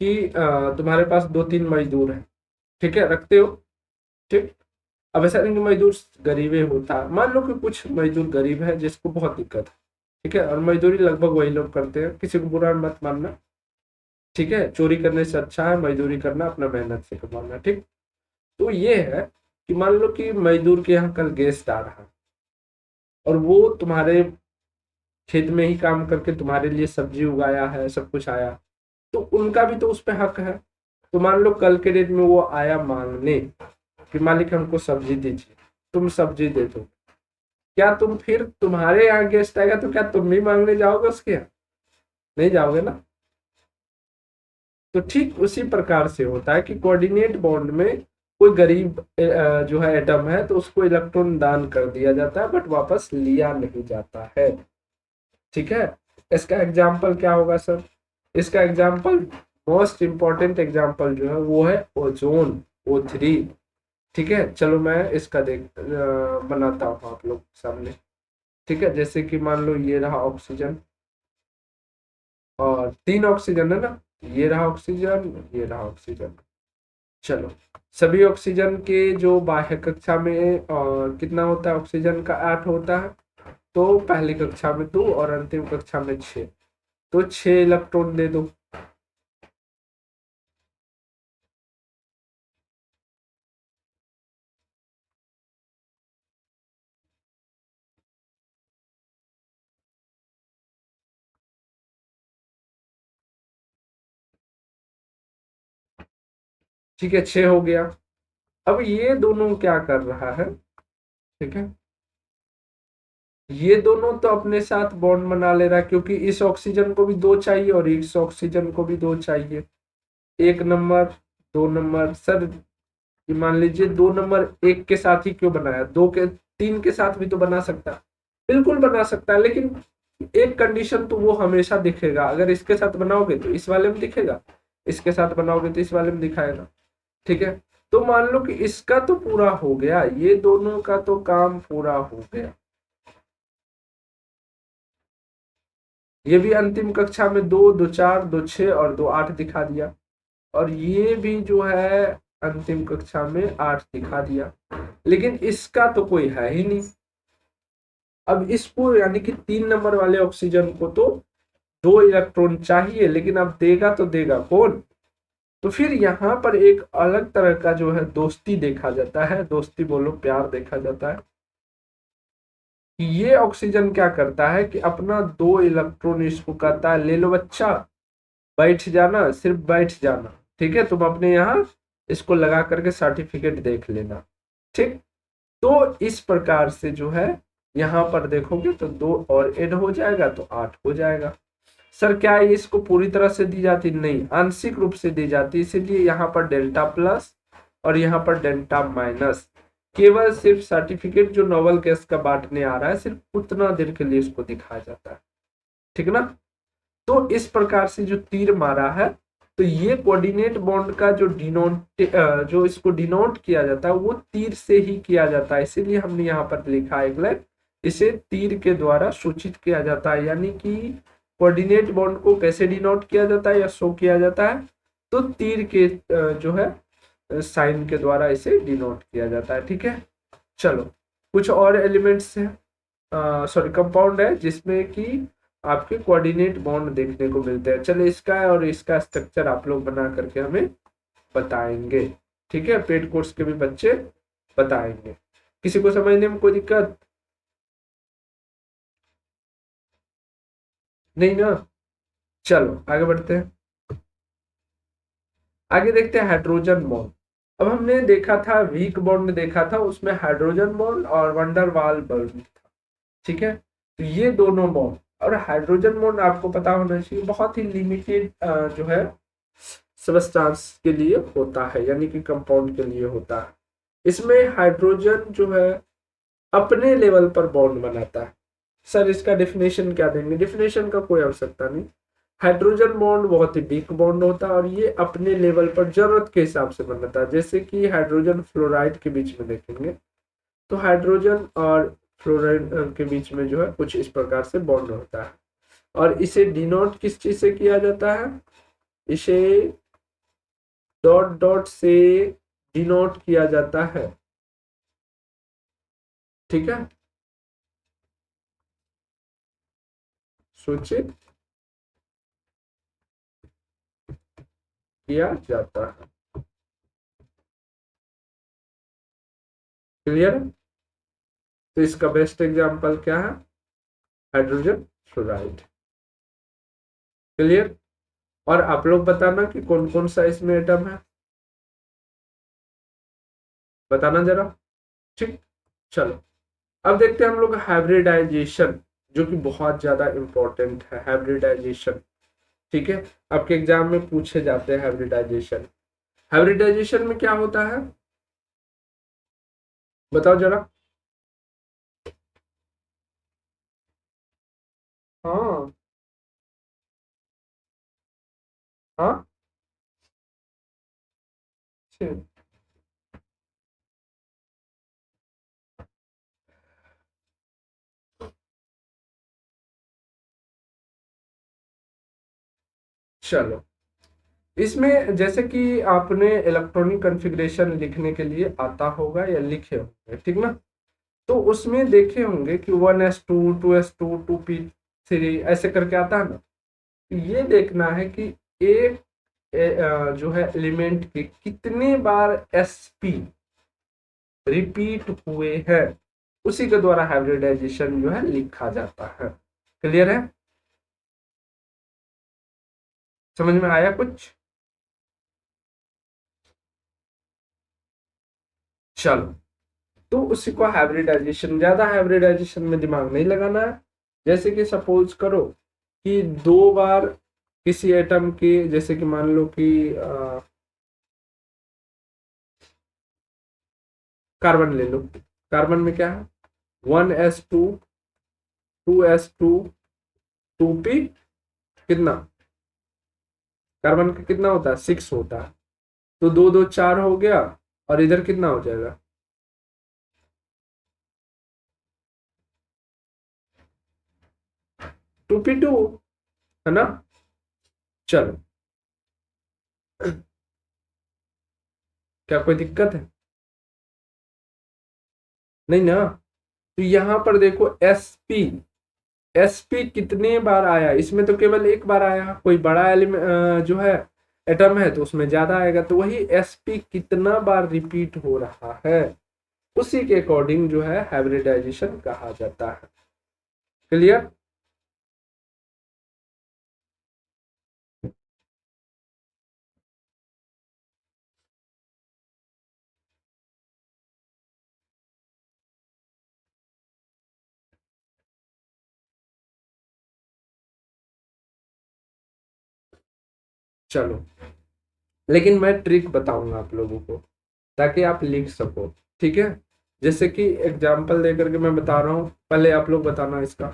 कि तुम्हारे पास 2-3 मजदूर हैं, ठीक है, रखते हो। ठीक, अब ऐसा नहीं कि मजदूर गरीबे होता है, मान लो कि कुछ मजदूर गरीब है जिसको बहुत दिक्कत है, ठीक है, और मजदूरी लगभग वही लोग करते हैं, किसी को बुरा मत मानना, ठीक है, चोरी करने से अच्छा है मजदूरी करना, अपना मेहनत से कमाना। ठीक, तो ये है कि मान लो कि मजदूर के यहाँ कल गेस्ट आ रहा है और वो तुम्हारे खेत में ही काम करके तुम्हारे लिए सब्जी उगाया है, सब कुछ आया, तो उनका भी तो उस पर हक है। तो मान लो कल के डेट में वो आया मांगने कि मालिक हमको सब्जी दीजिए, तुम सब्जी दे दो, क्या तुम फिर तुम्हारे यहाँ गेस्ट आएगा तो क्या तुम भी मांगने जाओगे उसके यहाँ? नहीं जाओगे ना। तो ठीक उसी प्रकार से होता है कि कोऑर्डिनेट बॉन्ड में कोई गरीब जो है एटम है तो उसको इलेक्ट्रॉन दान कर दिया जाता है बट वापस लिया नहीं जाता है। ठीक है, इसका एग्जाम्पल क्या होगा सर? इसका एग्जाम्पल, मोस्ट इंपॉर्टेंट एग्जाम्पल जो है वो है ओजोन, O3। ठीक है, चलो मैं इसका बनाता हूँ आप लोग के सामने। ठीक है, जैसे कि मान लो ये रहा ऑक्सीजन और 3 ऑक्सीजन है ना, ये रहा ऑक्सीजन, ये रहा ऑक्सीजन। चलो, सभी ऑक्सीजन के जो बाह्य कक्षा में कितना होता है, ऑक्सीजन का 8 होता है, तो पहली कक्षा में 2 और अंतिम कक्षा में 6, तो 6 इलेक्ट्रॉन दे दो। ठीक है, 6 हो गया। अब ये दोनों क्या कर रहा है, ठीक है, ये दोनों तो अपने साथ बॉन्ड बना ले रहा है क्योंकि इस ऑक्सीजन को भी 2 चाहिए और इस ऑक्सीजन को भी 2 चाहिए। 1 नंबर 2 नंबर, सर ये मान लीजिए 2 नंबर 1 के साथ ही क्यों बनाया, 3 के साथ भी तो बना सकता है। बिल्कुल बना सकता है, लेकिन एक कंडीशन तो वो हमेशा दिखेगा, अगर इसके साथ बनाओगे तो इस वाले में दिखेगा, इसके साथ बनाओगे तो इस वाले में दिखाएगा। ठीक है, तो मान लो कि इसका तो पूरा हो गया, ये दोनों का तो काम पूरा हो गया। ये भी अंतिम कक्षा में 2, 2, 4, 2, 6 और 2, 8 दिखा दिया, और ये भी जो है अंतिम कक्षा में 8 दिखा दिया, लेकिन इसका तो कोई है ही नहीं। अब इसको यानी कि 3 नंबर वाले ऑक्सीजन को तो 2 इलेक्ट्रॉन चाहिए, लेकिन अब देगा तो देगा कौन? तो फिर यहाँ पर एक अलग तरह का जो है दोस्ती देखा जाता है, दोस्ती बोलो प्यार देखा जाता है। ये ऑक्सीजन क्या करता है कि अपना 2 इलेक्ट्रॉन इसको कहता है ले लो बच्चा, बैठ जाना, सिर्फ बैठ जाना, ठीक है, तुम अपने यहाँ इसको लगा करके सर्टिफिकेट देख लेना। ठीक, तो इस प्रकार से जो है यहाँ पर देखोगे तो 2 और ऐड हो जाएगा तो 8 हो जाएगा। सर क्या ये इसको पूरी तरह से दी जाती? नहीं, आंशिक रूप से दी जाती, इसीलिए यहाँ पर डेल्टा प्लस और यहाँ पर डेल्टा माइनस, केवल सिर्फ सर्टिफिकेट जो नोबेल गैस का बांटने आ रहा है सिर्फ उतना देर के लिए इसको दिखाया जाता है। ठीक ना? तो इस प्रकार से जो तीर मारा है, तो ये कोऑर्डिनेट बॉन्ड का जो जो इसको डिनोट किया जाता है वो तीर से ही किया जाता है, इसीलिए हमने यहाँ पर लिखा है एक लाइन, इसे तीर के द्वारा सूचित किया जाता है। यानी कि कोऑर्डिनेट बॉन्ड को कैसे डिनोट किया जाता है या शो किया जाता है, तो तीर के जो है साइन के द्वारा इसे डिनोट किया जाता है। ठीक है, चलो कुछ और एलिमेंट्स हैं, सॉरी कंपाउंड है जिसमें कि आपके कोऑर्डिनेट बॉन्ड देखने को मिलते हैं। चलिए इसका और इसका स्ट्रक्चर आप लोग बना करके हमें बताएंगे। ठीक है, पेड कोर्स के भी बच्चे बताएंगे। किसी को समझने में कोई दिक्कत नहीं ना? चलो आगे बढ़ते हैं, आगे देखते हैं हाइड्रोजन बॉन्ड। अब हमने देखा था वीक बॉन्ड देखा था, उसमें हाइड्रोजन बॉन्ड और वंडरवाल बॉन्ड था। ठीक है, तो ये दोनों बॉन्ड और हाइड्रोजन बॉन्ड आपको पता होना चाहिए बहुत ही लिमिटेड जो है सबस्टांस के लिए होता है, यानी कि कंपाउंड के लिए होता है। इसमें हाइड्रोजन जो है अपने लेवल पर बॉन्ड बनाता है। सर इसका डेफिनेशन क्या देंगे? डेफिनेशन का कोई आवश्यकता नहीं, हाइड्रोजन बॉन्ड बहुत ही वीक बॉन्ड होता है और ये अपने लेवल पर जरूरत के हिसाब से बनता है। जैसे कि हाइड्रोजन फ्लोराइड के बीच में देखेंगे तो हाइड्रोजन और फ्लोराइड के बीच में जो है कुछ इस प्रकार से बॉन्ड होता है और इसे डिनोट किस चीज से किया जाता है, इसे डॉट डॉट से डिनोट किया जाता है। ठीक है, सूचित किया जाता है। क्लियर है? तो इसका बेस्ट एग्जांपल क्या है, हाइड्रोजन फ्लोराइड। क्लियर? और आप लोग बताना कि कौन कौन सा इसमें एटम है, बताना जरा। ठीक, चलो अब देखते हैं हम लोग हाइब्रिडाइजेशन, जो कि बहुत ज्यादा इंपॉर्टेंट है हाइब्रिडाइजेशन। ठीक है, आपके एग्जाम में पूछे जाते हैं हाइब्रिडाइजेशन। हाइब्रिडाइजेशन में क्या होता है बताओ जरा। हाँ हाँ, ठीक। चलो, इसमें जैसे कि आपने इलेक्ट्रॉनिक कॉन्फ़िगरेशन लिखने के लिए आता होगा या लिखे होंगे, ठीक ना। तो उसमें देखे होंगे कि 1s2 2s2 2p3 ऐसे करके आता है ना। ये देखना है कि एक जो है एलिमेंट के कितने बार sp रिपीट हुए हैं, उसी के द्वारा हाइब्रिडाइजेशन जो है लिखा जाता है। क्लियर है? समझ में आया कुछ? चलो, तो उसी को हाइब्रिडाइजेशन, ज्यादा हाइब्रिडाइजेशन में दिमाग नहीं लगाना है। जैसे कि सपोज करो कि दो बार किसी एटम के, जैसे कि मान लो कि कार्बन ले लो। कार्बन में क्या है, 1s2 2s2 2p, कितना, कार्बन का कितना होता है 6 होता है। तो दो दो चार हो गया और इधर कितना हो जाएगा, 2p2, है ना। चलो, क्या कोई दिक्कत है? नहीं ना। तो यहां पर देखो sp कितने बार आया, इसमें तो केवल एक बार आया। कोई बड़ा एलिमेंट जो है एटम है तो उसमें ज्यादा आएगा, तो वही sp कितना बार रिपीट हो रहा है, उसी के अकॉर्डिंग जो है हाइब्रिडाइजेशन कहा जाता है। क्लियर? चलो, लेकिन मैं ट्रिक बताऊंगा आप लोगों को ताकि आप लिख सको। ठीक है, जैसे कि एग्जाम्पल देकर के मैं बता रहा हूँ, पहले आप लोग बताना इसका,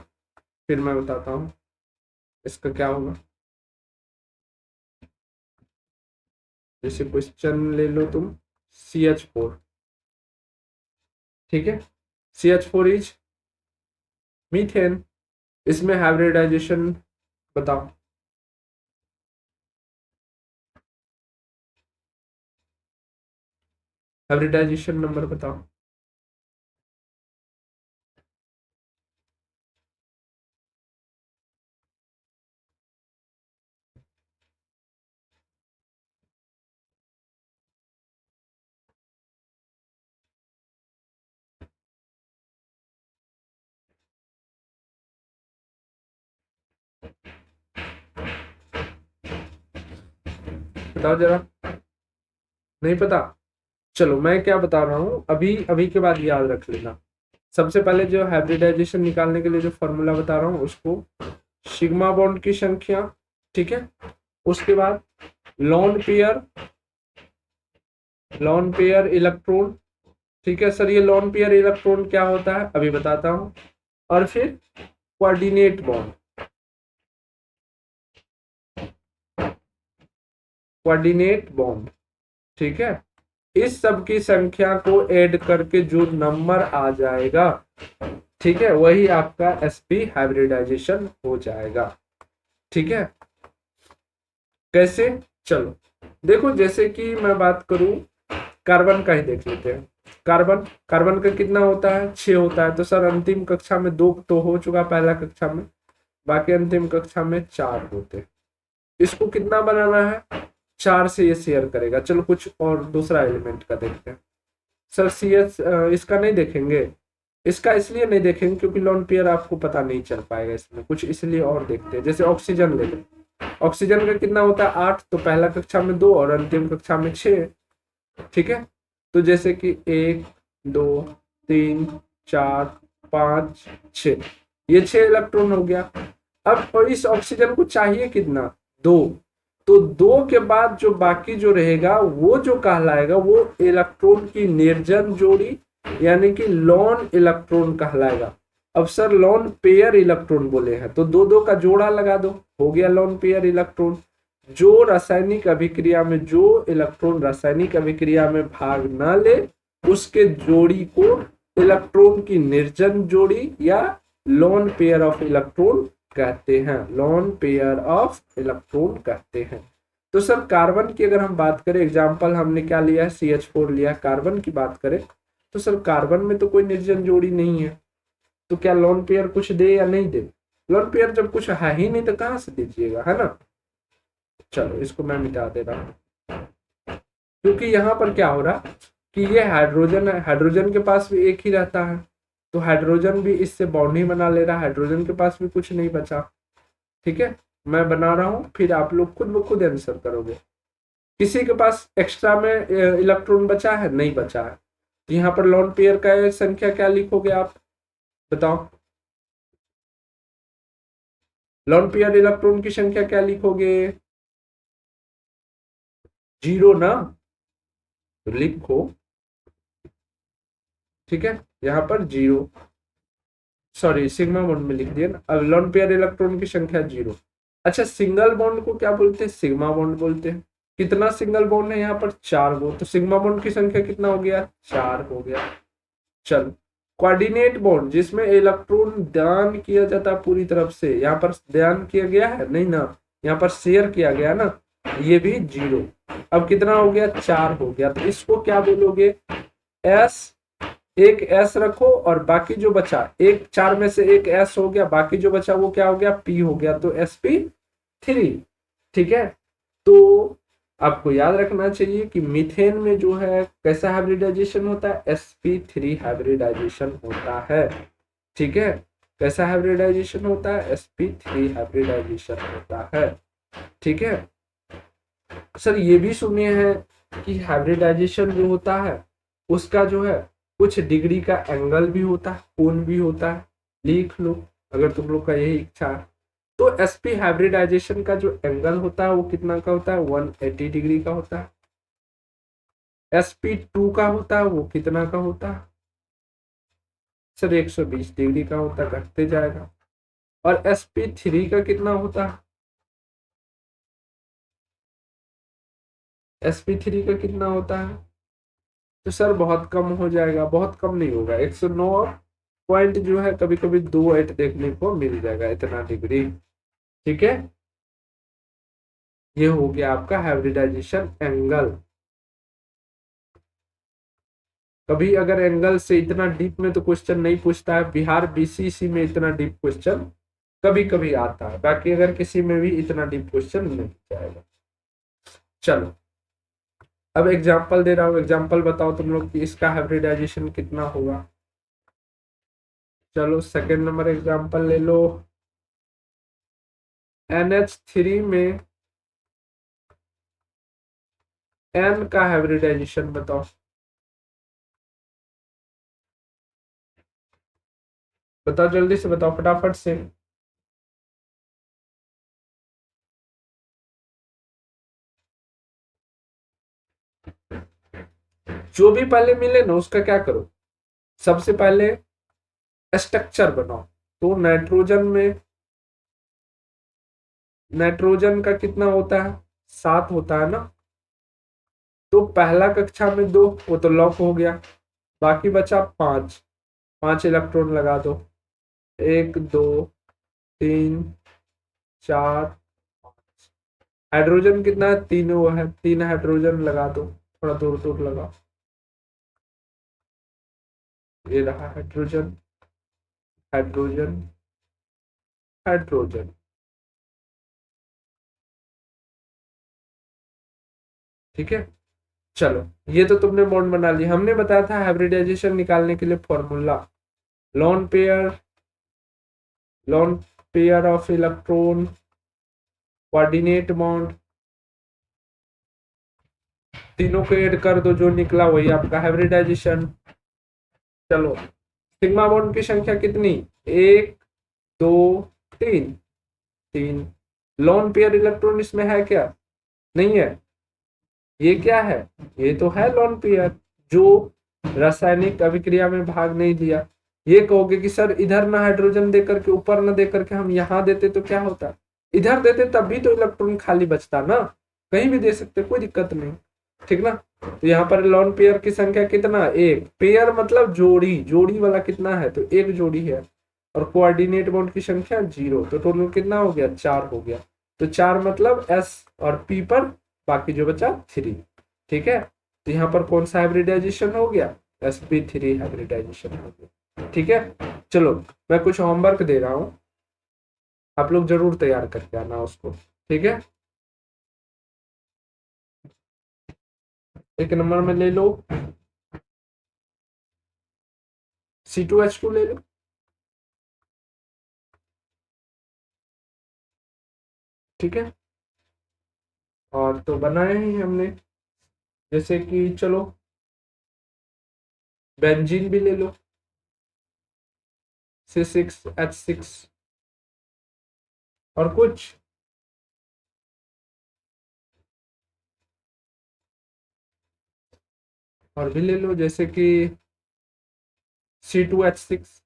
फिर मैं बताता हूँ इसका क्या होगा। जैसे क्वेश्चन ले लो तुम, CH4, ठीक है, CH4 इज मीथेन। इसमें हाइब्रिडाइजेशन बताओ, हाइब्रिडाइजेशन नंबर बताओ। बताओ जरा, नहीं पता? चलो मैं क्या बता रहा हूँ, अभी अभी के बाद याद रख लेना। सबसे पहले जो हाइब्रिडाइजेशन निकालने के लिए जो फॉर्मूला बता रहा हूँ उसको, सिग्मा बॉन्ड की संख्या, ठीक है, उसके बाद lone pair, lone pair electron. ठीक है सर, ये लॉन पेयर इलेक्ट्रॉन क्या होता है अभी बताता हूँ। और फिर कोऑर्डिनेट बॉन्ड, कोऑर्डिनेट बॉन्ड, ठीक है। इस सब की संख्या को ऐड करके जो नंबर आ जाएगा, ठीक है, वही आपका sp हाइब्रिडाइजेशन हो जाएगा, ठीक है। कैसे, चलो देखो, जैसे कि मैं बात करूं कार्बन का ही देख लेते हैं। कार्बन कार्बन का कितना होता है, 6 होता है। तो सर अंतिम कक्षा में 2 तो हो चुका, पहला कक्षा में, बाकी अंतिम कक्षा में 4 होते। इसको कितना बनाना है, 4 से ये शेयर करेगा। चलो कुछ और दूसरा एलिमेंट का देखते हैं। सर सी एच इसका नहीं देखेंगे, इसका इसलिए नहीं देखेंगे क्योंकि लोन पेयर आपको पता नहीं चल पाएगा इसमें, कुछ इसलिए और देखते हैं। जैसे ऑक्सीजन ले लें, ऑक्सीजन का कितना होता है 8, तो पहला कक्षा में 2 और अंतिम कक्षा में 6, ठीक है। तो जैसे कि 1 2 3 4 5 6, ये 6 इलेक्ट्रॉन हो गया। अब और इस ऑक्सीजन को चाहिए कितना, 2, तो 2 के बाद जो बाकी जो रहेगा वो जो कहलाएगा वो इलेक्ट्रॉन की निर्जन जोड़ी, यानी कि लॉन इलेक्ट्रॉन कहलाएगा। अब सर लॉन पेयर इलेक्ट्रॉन बोले हैं तो 2 2 का जोड़ा लगा दो, हो गया लॉन पेयर इलेक्ट्रॉन। जो रासायनिक अभिक्रिया में, जो इलेक्ट्रॉन रासायनिक अभिक्रिया में भाग ना ले, उसके जोड़ी को इलेक्ट्रॉन की निर्जन जोड़ी या लॉन पेयर ऑफ इलेक्ट्रॉन कहते हैं, लॉन पेयर ऑफ इलेक्ट्रॉन कहते हैं। तो सर कार्बन की अगर हम बात करें, एग्जांपल हमने क्या लिया है, CH4 लिया। कार्बन की बात करें तो सर कार्बन में तो कोई निर्जन जोड़ी नहीं है, तो क्या लॉन पेयर कुछ दे या नहीं दे। लॉन पेयर जब कुछ है ही नहीं तो कहां से दीजिएगा, है ना। चलो इसको मैं मिटा दे रहा हूं, क्योंकि यहाँ पर क्या हो रहा कि ये हाइड्रोजन है, हाइड्रोजन के पास भी एक ही रहता है, तो हाइड्रोजन भी इससे बॉन्ड ही बना ले रहा है, हाइड्रोजन के पास भी कुछ नहीं बचा, ठीक है। मैं बना रहा हूं, फिर आप लोग खुद ब खुद आंसर करोगे। किसी के पास एक्स्ट्रा में इलेक्ट्रॉन बचा है, नहीं बचा है, तो यहाँ पर लॉन पेयर का संख्या क्या लिखोगे आप बताओ। लॉन पेयर इलेक्ट्रॉन की संख्या क्या लिखोगे, 0 ना, तो लिखो, ठीक है, यहाँ पर 0, सॉरी सिग्मा बॉन्ड में लिख दिया ना। अब लॉन पेयर इलेक्ट्रॉन की संख्या 0। अच्छा सिंगल बॉन्ड को क्या बोलते हैं, सिग्मा बॉन्ड बोलते हैं। कितना सिंगल बॉन्ड है यहाँ पर, 4 गो, तो सिग्मा बॉन्ड की संख्या कितना हो गया, 4 हो गया। चलो कोऑर्डिनेट बॉन्ड, जिसमें इलेक्ट्रॉन दान किया जाता है पूरी तरफ से, यहाँ पर दान किया गया है नहीं ना, यहाँ पर शेयर किया गया ना, ये भी 0। अब कितना हो गया, 4 हो गया। तो इसको क्या बोलोगे, एस, एक एस रखो और बाकी जो बचा, एक 4 में से एक एस हो गया, बाकी जो बचा वो क्या हो गया, पी हो गया, तो sp3, ठीक है। तो आपको याद रखना चाहिए कि मीथेन में जो है कैसा हाइब्रिडाइजेशन होता है, sp3 हाइब्रिडाइजेशन होता है, ठीक है। कैसा हाइब्रिडाइजेशन होता है, sp3 हाइब्रिडाइजेशन होता है, ठीक है। सर ये भी सुने हैं कि हाइब्रिडाइजेशन जो होता है उसका जो है कुछ डिग्री का एंगल भी होता है, कोण भी होता है, लिख लो अगर तुम लोग का यही इच्छा है। तो sp हाइब्रिडाइजेशन का जो एंगल होता है वो कितना का होता है, 180 डिग्री का होता है। sp2 का होता है वो कितना का होता है, सर 120 डिग्री का होता है, घटते जाएगा। और sp3 का कितना होता है, sp3 का कितना होता है, तो सर बहुत कम हो जाएगा, बहुत कम नहीं होगा, 109 पॉइंट जो है, कभी कभी 28 देखने को मिल जाएगा, इतना डिग्री, ठीक है। ये हो गया आपका हाइब्रिडाइजेशन एंगल। कभी अगर एंगल से इतना डीप में तो क्वेश्चन नहीं पूछता है, बिहार बीसीसी में इतना डीप क्वेश्चन कभी कभी आता है, बाकी अगर किसी में भी इतना डीप क्वेश्चन नहीं जाएगा। चलो अब एग्जांपल दे रहा हूँ, एग्जांपल बताओ तुम लोग कि इसका हाइब्रिडाइजेशन कितना होगा। चलो सेकंड नंबर एग्जांपल ले लो, NH3 में N का हाइब्रिडाइजेशन बताओ। बताओ जल्दी से बताओ, फटाफट से। जो भी पहले मिले ना उसका क्या करो, सबसे पहले स्ट्रक्चर बनाओ। तो नाइट्रोजन में, नाइट्रोजन का कितना होता है, 7 होता है ना, तो पहला कक्षा में 2, वो तो लॉक हो गया, बाकी बचा 5, 5 इलेक्ट्रॉन लगा दो, 1 2 3 4 5। हाइड्रोजन कितना है, 3 वो है, 3 हाइड्रोजन लगा दो, थोड़ा दूर दूर लगा, ये रहा हाइड्रोजन, हाइड्रोजन, हाइड्रोजन। ठीक है, चलो ये तो तुमने बॉन्ड बना लिया। हमने बताया था हाइब्रिडाइजेशन निकालने के लिए formula, lone pair, lone pair of electron, coordinate bond, तीनों को ऐड कर दो, जो निकला वही आपका हाइब्रिडाइजेशन। चलो सिग्मा बॉन्ड की संख्या कितनी, 1 2 3, 3। लॉन पेयर इलेक्ट्रॉन इसमें है क्या, नहीं है। ये क्या है, ये तो है लॉन पेयर जो रासायनिक अभिक्रिया में भाग नहीं लिया। ये कहोगे कि सर इधर ना हाइड्रोजन देकर के, ऊपर ना देकर के हम यहाँ देते तो क्या होता, इधर देते तब भी तो इलेक्ट्रॉन खाली बचता ना, कहीं भी दे सकते, कोई दिक्कत नहीं, ठीक ना। तो यहाँ पर लॉन पेयर की संख्या कितना, 1, पेयर मतलब जोड़ी, जोड़ी वाला कितना है, तो 1 जोड़ी है। और कोऑर्डिनेट बॉन्ड की संख्या 0, तो टोटल कितना हो गया, 4 हो गया। तो 4 मतलब S और P पर, बाकी जो बचा 3। ठीक है, तो यहाँ पर कौन सा हाइब्रिडाइजेशन हो गया, sp3 हाइब्रिडाइजेशन हो गया। ठीक है, चलो मैं कुछ होमवर्क दे रहा हूँ, आप लोग जरूर तैयार करके आना उसको। ठीक है, 1 नंबर में ले लो C2H2 ले लो। ठीक है, और तो बनाए ही हमने, जैसे कि चलो बेंजीन भी ले लो, C6H6। और कुछ, और भी ले लो, जैसे कि C2H6,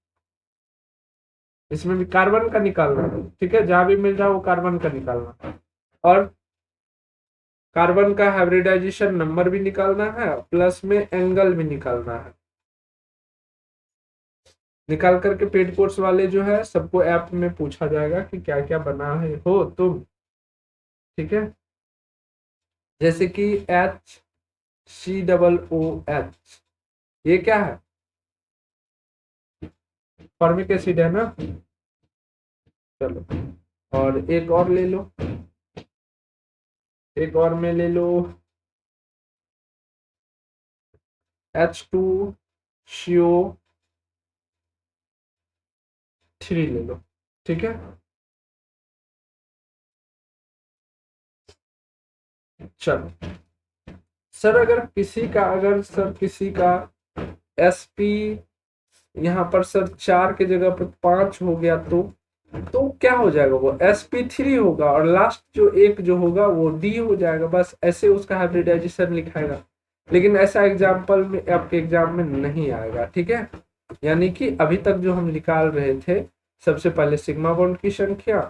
इसमें भी कार्बन का निकालना है। ठीक है, जहां भी मिल जाए वो कार्बन का निकालना, और कार्बन का हाइब्रिडाइजेशन नंबर भी निकालना है, प्लस में एंगल भी निकालना है। निकाल करके पेड कोर्स वाले जो है सबको ऐप में पूछा जाएगा कि क्या क्या बना है हो तुम। ठीक है, जैसे कि HCOOH, ये क्या है, फॉर्मिक एसिड है ना। चलो, और एक और ले लो, एक और में ले लो H2CO3 ले लो। ठीक है, चलो सर, अगर किसी का SP यहाँ पर सर 4 के जगह पर 5 हो गया, तो क्या हो जाएगा, वो sp3 होगा, और लास्ट जो एक जो होगा वो D हो जाएगा, बस ऐसे उसका हाइब्रिडाइजेशन लिखाएगा। लेकिन ऐसा एग्जाम्पल में आपके एग्जाम में नहीं आएगा। ठीक है, यानी कि अभी तक जो हम निकाल रहे थे, सबसे पहले सिग्मा बॉन्ड की संख्या,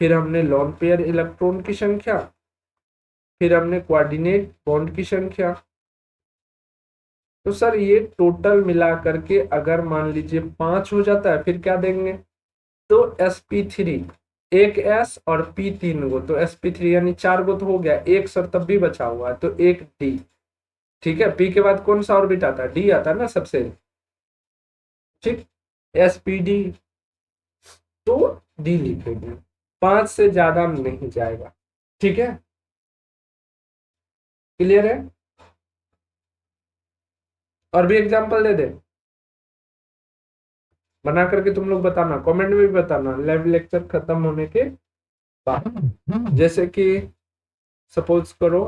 फिर हमने लॉन पेयर इलेक्ट्रॉन की संख्या, फिर हमने कोऑर्डिनेट बॉन्ड की संख्या। तो सर ये टोटल मिला करके अगर मान लीजिए 5 हो जाता है, फिर क्या देंगे, तो sp3, एक S और P 3 गो, तो sp3 यानी 4 गो तो हो गया, एक सर तब भी बचा हुआ है, तो एक D। ठीक है, P के बाद कौन सा ऑर्बिट आता है, D आता है ना सबसे। ठीक, spd, तो D लिखेंगे, 5 से ज्यादा नहीं जाएगा। ठीक है, क्लियर है। और भी एग्जांपल दे दे, बना करके तुम लोग बताना, कमेंट में भी बताना लाइव लेक्चर खत्म होने के बाद। जैसे कि सपोज करो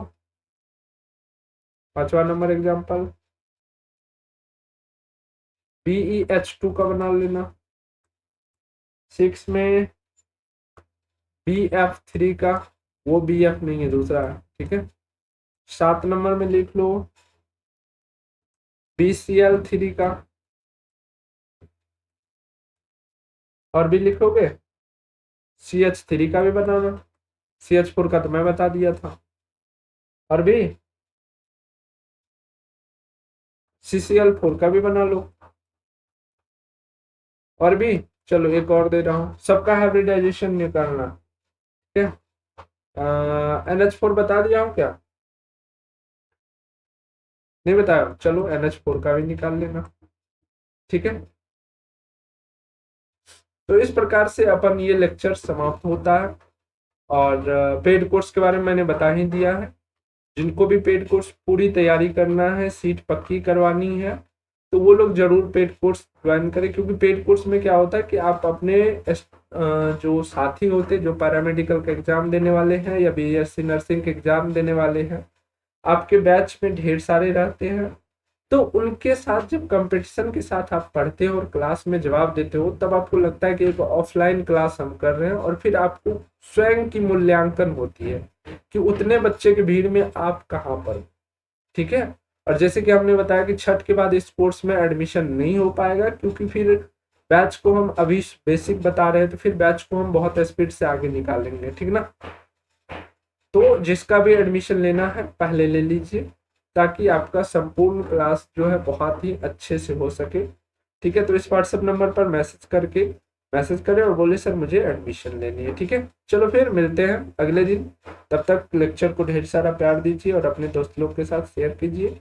5वां नंबर एग्जांपल, BeH2 का बना लेना, 6 में BF3 का, वो BF नहीं है, दूसरा है। ठीक है, 7 नंबर में लिख लो BCl3 का, और भी लिखोगे CH3 का भी बनाना, CH4 का तो मैं बता दिया था। और भी CCl4 का भी बना लो। और भी, चलो एक और दे रहा हूँ, सबका हाइब्रिडाइजेशन निकालना। ठीक है, NH4 बता दिया हूँ क्या? नहीं बताया, चलो NH4 का भी निकाल लेना। ठीक है, तो इस प्रकार से अपन ये लेक्चर समाप्त होता है। और पेड कोर्स के बारे में मैंने बता ही दिया है। जिनको भी पेड कोर्स पूरी तैयारी करना है, सीट पक्की करवानी है, तो वो लोग जरूर पेड कोर्स ज्वाइन करें। क्योंकि पेड कोर्स में क्या होता है कि आप अपने जो साथी होते हैं, जो पैरामेडिकल का एग्जाम देने वाले हैं या BSc नर्सिंग के एग्जाम देने वाले हैं, आपके बैच में ढेर सारे रहते हैं। तो उनके साथ जब कंपटीशन के साथ आप पढ़ते हो और क्लास में जवाब देते हो, तब आपको लगता है कि एक ऑफलाइन क्लास हम कर रहे हैं, और फिर आपको स्वयं की मूल्यांकन होती है कि उतने बच्चे की भीड़ में आप कहाँ पर। ठीक है, और जैसे कि हमने बताया कि छठ के बाद इस कोर्स में एडमिशन नहीं हो पाएगा, क्योंकि फिर बैच को हम अभी बेसिक बता रहे हैं, तो फिर बैच को हम बहुत स्पीड से आगे निकालेंगे। ठीक ना, तो जिसका भी एडमिशन लेना है पहले ले लीजिए, ताकि आपका संपूर्ण क्लास जो है बहुत ही अच्छे से हो सके। ठीक है, तो इस व्हाट्सएप नंबर पर मैसेज करें और बोले सर मुझे एडमिशन लेनी है। ठीक है, चलो फिर मिलते हैं अगले दिन। तब तक लेक्चर को ढेर सारा प्यार दीजिए और अपने दोस्त लोग के साथ शेयर कीजिए।